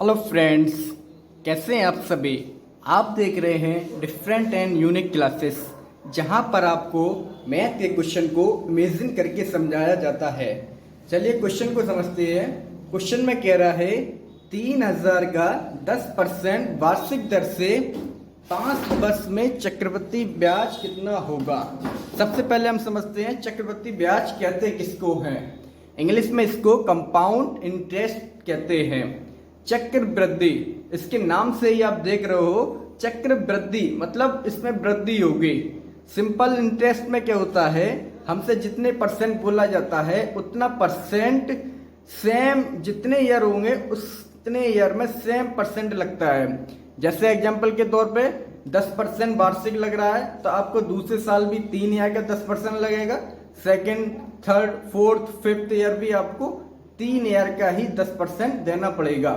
Hello friends, कैसे हैं आप सभी। आप देख रहे हैं डिफरेंट एंड यूनिक क्लासेस, जहां पर आपको मैथ के क्वेश्चन को इमेजिन करके समझाया जाता है। चलिए क्वेश्चन को समझते हैं। क्वेश्चन में कह रहा है 3,000 का 10% वार्षिक दर से 5 वर्ष में चक्रवृद्धि ब्याज कितना होगा। सबसे पहले हम समझते हैं चक्रवृद्धि ब्याज कहते किसको हैं। इंग्लिश में इसको कंपाउंड इंटरेस्ट कहते हैं। चक्र वृद्धि, इसके नाम से ही आप देख रहे हो, चक्र वृद्धि मतलब इसमें वृद्धि होगी। सिंपल इंटरेस्ट में क्या होता है, हमसे जितने परसेंट बोला जाता है उतना परसेंट सेम, जितने ईयर होंगे उतने ईयर में सेम परसेंट लगता है। जैसे एग्जांपल के तौर पे 10% वार्षिक लग रहा है तो आपको दूसरे साल भी 3 ईयर का 10% लगेगा, second, third, fourth, fifth year भी आपको 3 ईयर का ही 10% देना पड़ेगा।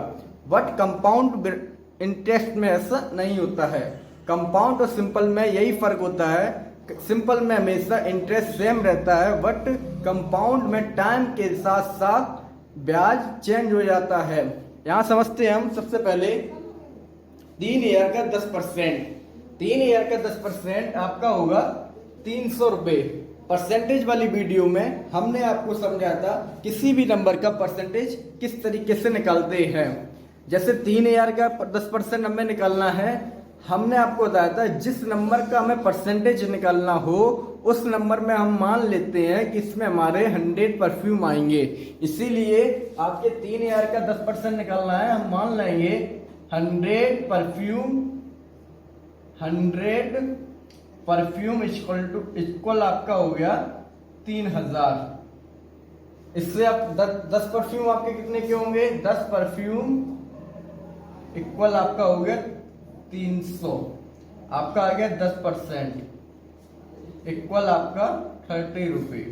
बट कंपाउंड इंटरेस्ट में ऐसा नहीं होता है। कंपाउंड और सिंपल में यही फर्क होता है। सिंपल में हमेशा इंटरेस्ट सेम रहता है, बट कंपाउंड में टाइम के साथ साथ ब्याज चेंज हो जाता है। यहां समझते हैं हम सबसे पहले 3 ईयर का 10%। 3 ईयर का 10% आपका होगा 300 रुपये। परसेंटेज वाली वीडियो में हमने आपको समझाया था किसी भी नंबर का परसेंटेज किस तरीके से निकालते हैं। जैसे 3,000 का 10% हमें निकालना है, हमने आपको बताया था जिस नंबर का हमें परसेंटेज निकालना हो उस नंबर में हम मान लेते हैं कि इसमें हमारे 100 परफ्यूम आएंगे। इसीलिए आपके 3,000 का 10% निकालना है, हम मान लेंगे 100 परफ्यूम। 100 परफ्यूम इक्वल आपका हो गया 3,000। इससे आप 10 परफ्यूम आपके कितने के होंगे, 10 परफ्यूम इक्वल आपका हो गया 300। आपका आ गया 10% इक्वल आपका 30 रुपये।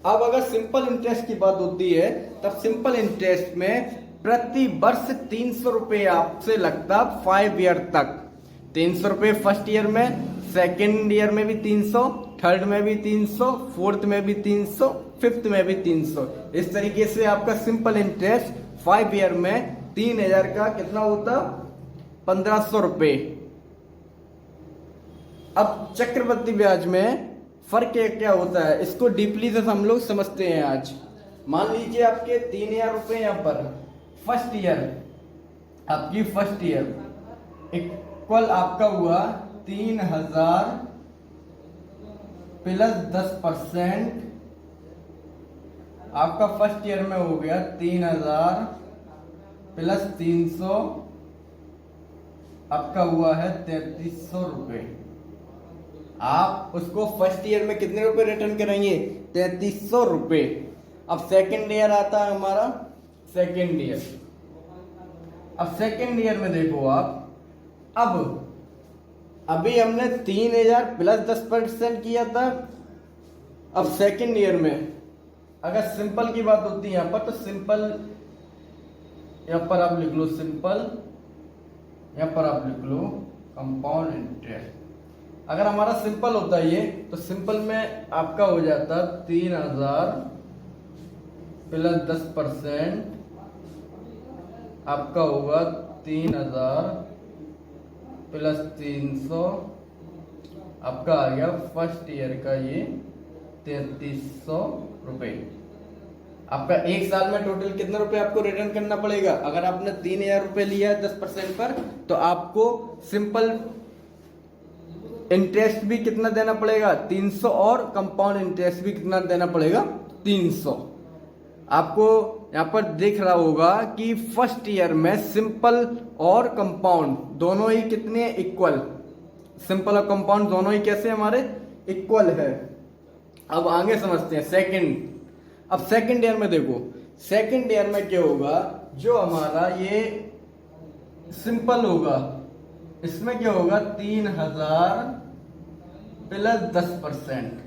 अब अगर सिंपल इंटरेस्ट की बात होती है तब सिंपल इंटरेस्ट में प्रति वर्ष 300 रुपये आपसे लगता 5 ईयर तक। 300 रुपये फर्स्ट ईयर में, सेकेंड ईयर में भी 300, थर्ड में भी 300, फोर्थ में भी 300, फिफ्थ में भी 300। इस तरीके से आपका सिंपल इंटरेस्ट 5 ईयर में 3,000 का कितना होता, 1,500 रुपये। अब चक्रवृद्धि ब्याज में फर्क क्या होता है, इसको डीपली से हम लोग समझते हैं आज। मान लीजिए आपके 3,000 रुपये यहाँ पर फर्स्ट ईयर, आपकी फर्स्ट ईयर इक्वल आपका हुआ 3,000 प्लस 10%। आपका फर्स्ट ईयर में हो गया 3,000 प्लस 300, आपका हुआ है 3,300 रुपये। आप उसको फर्स्ट ईयर में कितने रुपए रिटर्न करेंगे, 3,300 रुपये। अब सेकेंड ईयर आता है हमारा, सेकेंड ईयर। अब सेकेंड ईयर में देखो आप, अब अभी हमने 3,000 प्लस 10% किया था। अब सेकेंड ईयर में अगर सिंपल की बात होती है यहां पर, तो सिंपल यहां पर आप लिख लो सिंपल, यहां पर आप लिख लो कंपाउंड इंटरेस्ट। अगर हमारा सिंपल होता है ये, तो सिंपल में आपका हो जाता 3,000 प्लस 10%, आपका होगा 3,000 प्लस 300, आपका आ गया फर्स्ट ईयर का ये 3,300 रुपये। आपका एक साल में टोटल कितने रुपए आपको रिटर्न करना पड़ेगा। अगर आपने 3,000 रुपये लिया है 10% पर, तो आपको सिंपल इंटरेस्ट भी कितना देना पड़ेगा, 300, और कंपाउंड इंटरेस्ट भी कितना देना पड़ेगा, 300। आपको यहाँ पर दिख रहा होगा कि फर्स्ट ईयर में सिंपल और कंपाउंड दोनों ही कितने इक्वल, सिंपल और कंपाउंड दोनों ही कैसे हमारे इक्वल है। अब आगे समझते हैं सेकंड। अब सेकंड ईयर में देखो, सेकंड ईयर में क्या होगा, जो हमारा ये सिंपल होगा इसमें क्या होगा, 3,000 प्लस 10%।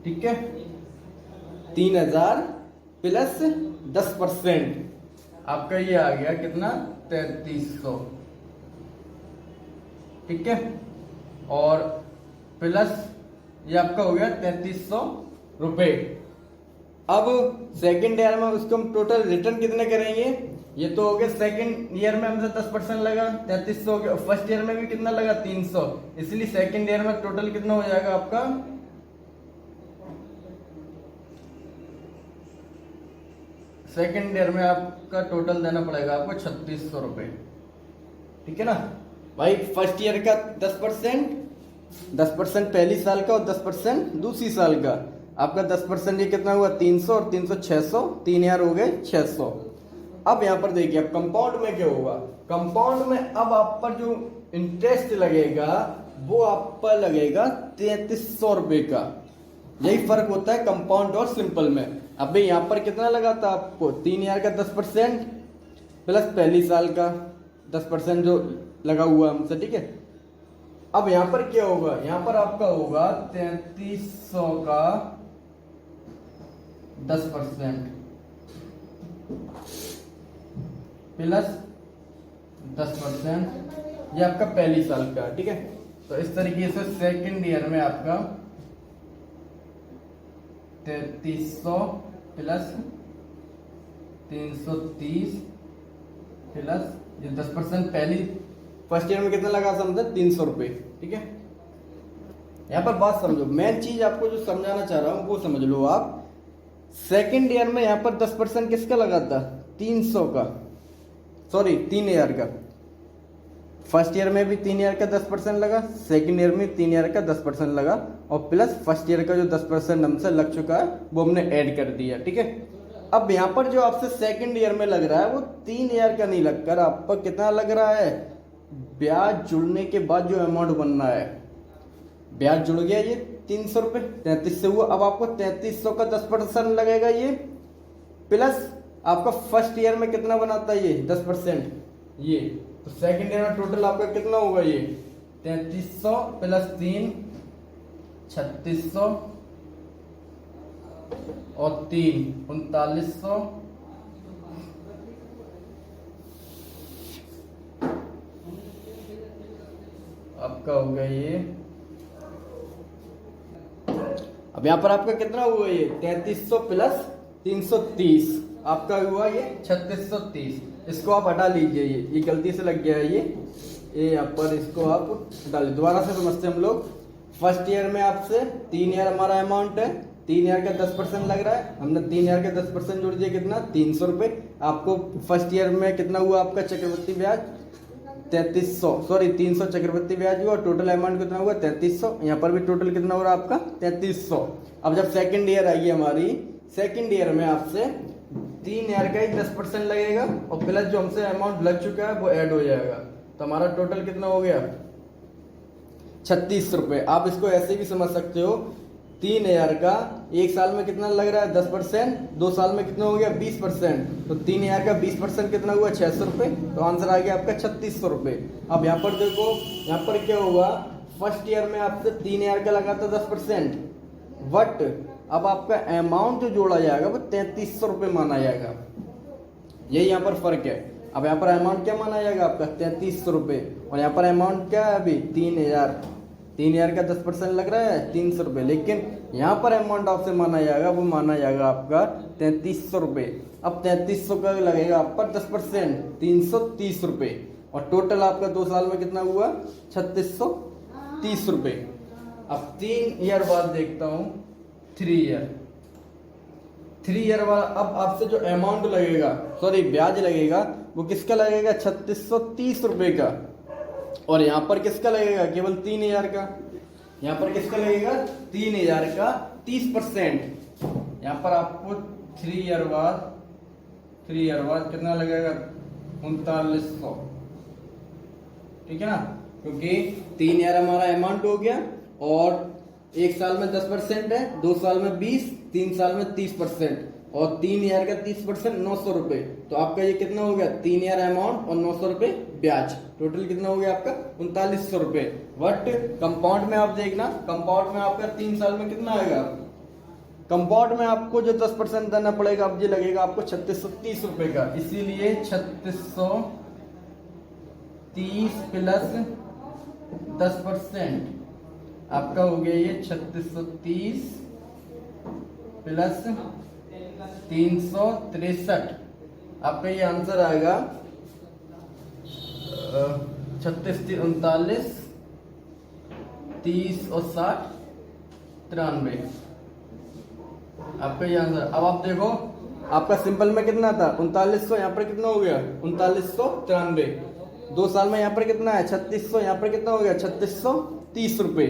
ठीक है, 3,000 प्लस 10%, आपका ये आ गया कितना, 3,300। ठीक है, और प्लस ये आपका हो गया 3,300 रुपये। अब सेकंड ईयर में उसको हम टोटल रिटर्न कितने करेंगे, ये तो हो गया सेकंड ईयर में हमसे 10% लगा 3300 हो गया, फर्स्ट ईयर में भी कितना लगा 300, इसलिए सेकंड ईयर में टोटल कितना हो जाएगा आपका, सेकंड ईयर में आपका टोटल देना पड़ेगा आपको 3600 रुपए। ठीक है ना भाई। फर्स्ट ईयर का 10% पहली साल का और 10% दूसरी साल का, आपका 10% ये कितना हुआ 300 और 300 600, 3 ईयर हो गए 600। अब यहाँ पर देखिए अब कंपाउंड में क्या होगा, कंपाउंड में अब आप पर जो इंटरेस्ट लगेगा वो आप पर लगेगा 3300 रुपए का। यही फर्क होता है कंपाउंड और सिंपल में। अब यहाँ पर कितना लगा था आपको, 3 ईयर का 10% प्लस पहली साल का 10% जो लगा हुआ हमसे। ठीक है, अब यहाँ पर क्या होगा, यहाँ पर आपका होगा 3300 का 10% प्लस 10%, ये आपका पहली साल का। ठीक है, तो इस तरीके से सेकंड ईयर में आपका 3300 प्लस 330 प्लस ये 10% पहली फर्स्ट ईयर में कितना लगा समझे 300 रुपए। ठीक है, यहाँ पर बात समझो, मेन चीज आपको जो समझाना चाह रहा हूं वो समझ लो आप। सेकंड ईयर में यहाँ पर 10% किसका लगा था, 300 का, सॉरी 3 ईयर का। फर्स्ट ईयर में भी 3 ईयर का 10% लगा, सेकंड ईयर में 3 ईयर का 10% लगा, और प्लस फर्स्ट ईयर का जो 10% हमसे लग चुका है वो हमने ऐड कर दिया। ठीक है, अब यहाँ पर जो आपसे सेकंड ईयर में लग रहा है वो 3 ईयर का नहीं लगकर आप पर कितना लग रहा है, ब्याज जुड़ने के बाद जो अमाउंट बन रहा है, ब्याज जुड़ गया ये 300 रुपए, 33 से हुआ। अब आपको 3300 का 10% लगेगा ये, प्लस आपका फर्स्ट ईयर में कितना बनाता है ये 10% ये, तो सेकंड ईयर में टोटल आपका कितना होगा ये 3300 प्लस 3 3600 और 3 3900 आपका हो गया ये। अब यहां पर आपका कितना हुआ ये 3300 प्लस 330, आपका हुआ ये 3630। इसको आप हटा लीजिए, ये गलती से लग गया है ये यहाँ पर, इसको आप हटा लीजिए। दोबारा से समझते हम लोग। फर्स्ट ईयर में आपसे 3 ईयर हमारा अमाउंट है, 3 ईयर का 10% लग रहा है, हमने 3 ईयर का 10% जोड़ दिया कितना 300 रुपए। आपको फर्स्ट ईयर में कितना हुआ आपका चक्रवृद्धि ब्याज 3300, सॉरी 300 चक्रवृद्धि ब्याज हुआ, टोटल अमाउंट कितना हुआ 3300। यहाँ पर भी टोटल कितना हो रहा है आपका 3300। अब जब सेकंड ईयर आएगी हमारी, सेकंड ईयर में आपसे 3 ईयर का ही 10% लगेगा और प्लस जो हमसे अमाउंट लग चुका है वो ऐड हो जाएगा, तो हमारा टोटल कितना हो गया 36 रुपए। आप इसको ऐसे भी समझ सकते हो, 3 ईयर का एक साल में कितना लग रहा है 10%, 2 साल में कितना हो गया 20%, तो 3 ईयर का 20% कितना हुआ 600 रुपए, तो आंसर आ गया आपका 3600 रुपए। अब यहाँ पर देखो, यहाँ पर क्या हुआ, फर्स्ट ईयर में आपसे 3 ईयर का लगा था 10%, बट अब आपका अमाउंट जो जोड़ा जाएगा वो 3300 रुपए माना जाएगा। यही यहाँ पर फर्क है। अब यहाँ पर अमाउंट क्या माना जाएगा आपका 3300 रुपए, और यहाँ पर अमाउंट क्या है अभी 3 ईयर का 10% लग रहा है 300 रुपए, लेकिन यहाँ पर अमाउंट आपसे माना जाएगा वो माना जाएगा आपका 3300 रुपए। अब 3300 का लगेगा आप पर 10% 330 रुपए, और टोटल आपका 2 साल में कितना हुआ 3630 रुपए। अब 3 ईयर बाद देखता हूँ 3 ईयर वाला, अब आपसे जो अमाउंट लगेगा, सॉरी ब्याज लगेगा, वो किसका लगेगा 3630 रुपए का, और यहाँ पर किसका लगेगा केवल 3 ईयर का। यहाँ पर किसका लगेगा 3 ईयर का 30%। यहाँ पर आपको 3 ईयर बाद कितना लगेगा 3900, ठीक है ना, क्योंकि 3 ईयर हमारा अमाउंट हो गया, और एक साल में 10% है, 2 साल में 20, 3 साल में 30%, और 3 ईयर का 30% 900 रुपए, तो आपका ये कितना हो गया 3 ईयर अमाउंट और 900 रुपए ब्याज, टोटल कितना हो गया आपका 3900 रुपए। बट कंपाउंड में आप देखना, कंपाउंड में आपका 3 साल में कितना आएगा, कंपाउंड में आपको जो 10% देना पड़ेगा, अब ये लगेगा आपको 3630 रुपए का, इसीलिए 3630 प्लस 10% आपका हो गया ये 3630 प्लस 363। आपका ये आंसर आएगा 36, 39, 30 और 60, 93। आपका ये आंसर। अब आप देखो आपका सिंपल में कितना था 3900, यहाँ पर कितना हो गया 3993। 2 साल में यहाँ पर कितना है 3600, यहाँ पर कितना हो गया 3630 रुपये।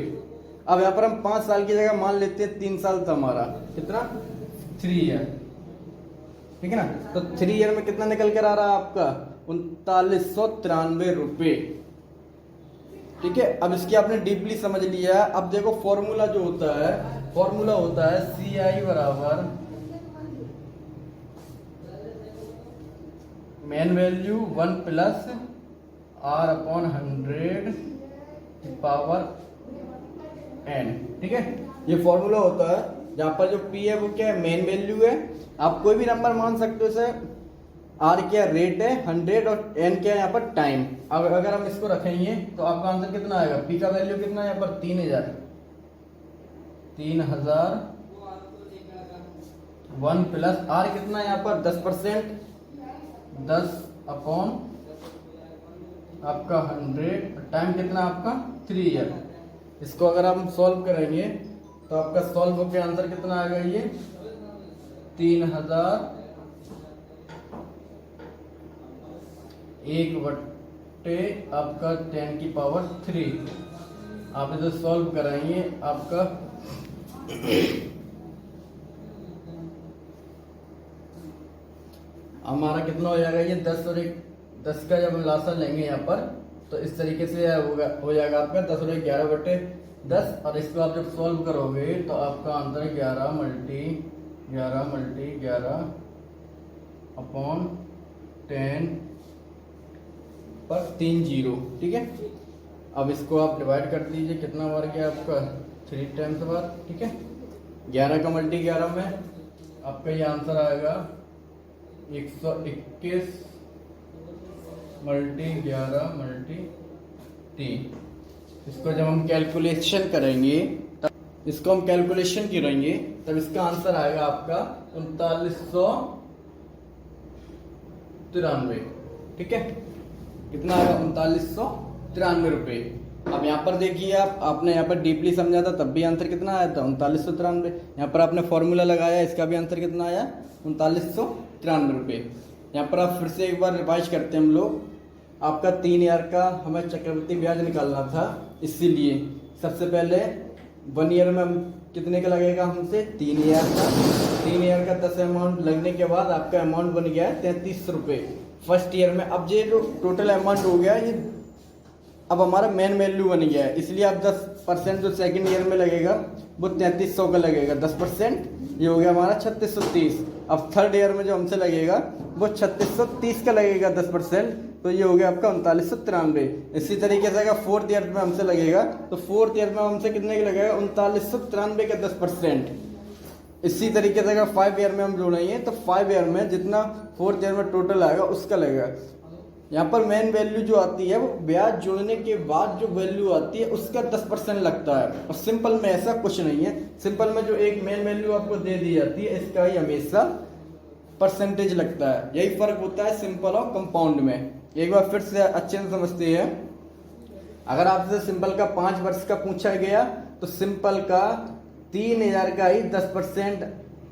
अब यहाँ पर हम 5 साल की जगह मान लेते हैं 3 साल था हमारा, कितना 3 ईयर, ठीक है ना। तो 3 ईयर में कितना निकल कर आ रहा है आपका 3993 रुपये, ठीक है। अब इसकी आपने डीपली समझ लिया है। अब देखो फॉर्मूला जो होता है, फॉर्मूला होता है CI बराबर main value 1 plus R/100 power n, ठीक है। ये फॉर्मूला होता है जहां पर जो P है वो क्या है मेन वैल्यू है। आप कोई भी नंबर मान सकते हो, इसे R क्या रेट है 100 और n क्या है यहाँ पर टाइम। अगर हम इसको रखेंगे तो आपका आंसर कितना आएगा, P का वैल्यू कितना है यहाँ पर 3000, 1 प्लस R कितना है यहाँ पर 10%, 10 अपॉन आपका 100, टाइम कितना आपका 3 ईयर। इसको अगर हम सॉल्व करेंगे तो आपका सॉल्व होकर आंसर कितना आएगा, ये 3000/1 आपका 10 की पावर 3। आप इसे सॉल्व कराएंगे आपका हमारा कितना हो जाएगा, ये 10 और 1, 10 का जब हम लासा लेंगे यहाँ पर तो इस तरीके से हो जाएगा आपका 10 और 1 11/10। और इसको आप जब सॉल्व करोगे तो आपका आंसर 11 मल्टी 11 अपॉन 10 पर 3 0, ठीक है। अब इसको आप डिवाइड कर दीजिए, कितना बार गया आपका 3 टाइम्स बार, ठीक है। 11 का मल्टी 11 में आपका ये आंसर आएगा 121 मल्टी 11 मल्टी 3। इसको जब हम कैलकुलेशन करेंगे तब इसका आंसर आएगा आपका 3993, ठीक है। कितना आएगा 3993 रुपये। अब यहाँ पर देखिए आपने यहाँ पर डीपली समझा था तब भी आंसर कितना आया था 3993। यहाँ पर आपने फॉर्मूला लगाया, इसका भी आंसर कितना आया 3993 रुपये। यहाँ पर आप फिर से एक बार रिवाइज करते हैं हम लोग। आपका 3 ईयर का हमें चक्रवृद्धि ब्याज निकालना था, इसीलिए सबसे पहले 1 ईयर में हम कितने का लगेगा हमसे 3 ईयर का। 3 ईयर का 10 अमाउंट लगने के बाद आपका अमाउंट बन गया है 33 रुपये फर्स्ट ईयर में। अब ये जो टोटल अमाउंट हो गया ये अब हमारा मेन वैल्यू बन गया है, इसलिए अब 10% जो सेकंड ईयर में लगेगा वो 3300 का लगेगा 10%, ये हो गया हमारा 3630। अब थर्ड ईयर में जो हमसे लगेगा वो 3630 का लगेगा 10%, तो ये हो गया आपका 3993। इसी तरीके से अगर फोर्थ ईयर में हमसे लगेगा तो फोर्थ ईयर में हमसे कितने का लगेगा 3993 का 10%। इसी तरीके से अगर 5 ईयर में हम जोड़ेंगे तो 5 ईयर में जितना फोर्थ ईयर में टोटल आएगा उसका लगेगा। यहाँ पर मेन वैल्यू जो आती है वो ब्याज जोड़ने के बाद जो वैल्यू आती है उसका 10% लगता है, और सिंपल में ऐसा कुछ नहीं है। सिंपल में जो एक मेन वैल्यू आपको दे दी जाती है इसका ही हमेशा परसेंटेज लगता है। यही फर्क होता है सिंपल और कंपाउंड में। एक बार फिर से अच्छे से समझते हैं। अगर आपसे सिंपल का 5 वर्ष का पूछा गया तो सिंपल का 3000 का ही 10%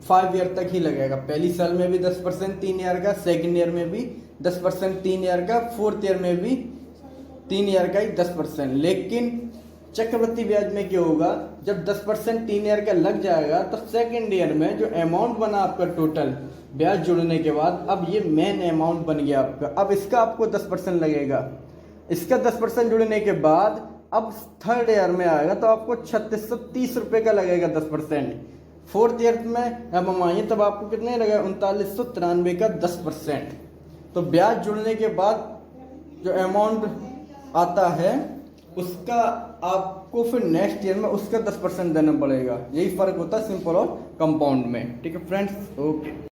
5 ईयर तक ही लगेगा। पहली साल में भी 10% 3 ईयर का, सेकेंड ईयर में भी 10% 3 ईयर का, फोर्थ ईयर में भी 3 ईयर का ही 10%। लेकिन चक्रवृद्धि ब्याज में क्या होगा, जब 10% 3 ईयर का लग जाएगा तो सेकेंड ईयर में जो अमाउंट बना आपका टोटल ब्याज जोड़ने के बाद, अब ये मेन अमाउंट बन गया आपका। अब इसका आपको 10% लगेगा। इसका 10% जुड़ने के बाद अब थर्ड ईयर में आएगा तो आपको 3630 रुपये का लगेगा 10%। फोर्थ ईयर में अब हम आइए तब आपको कितने लगेगा 3993 का 10%। तो ब्याज जुड़ने के बाद जो अमाउंट आता है उसका आपको फिर नेक्स्ट ईयर में उसका 10% देना पड़ेगा। यही फर्क होता है सिंपल और कंपाउंड में। ठीक है फ्रेंड्स, ओके।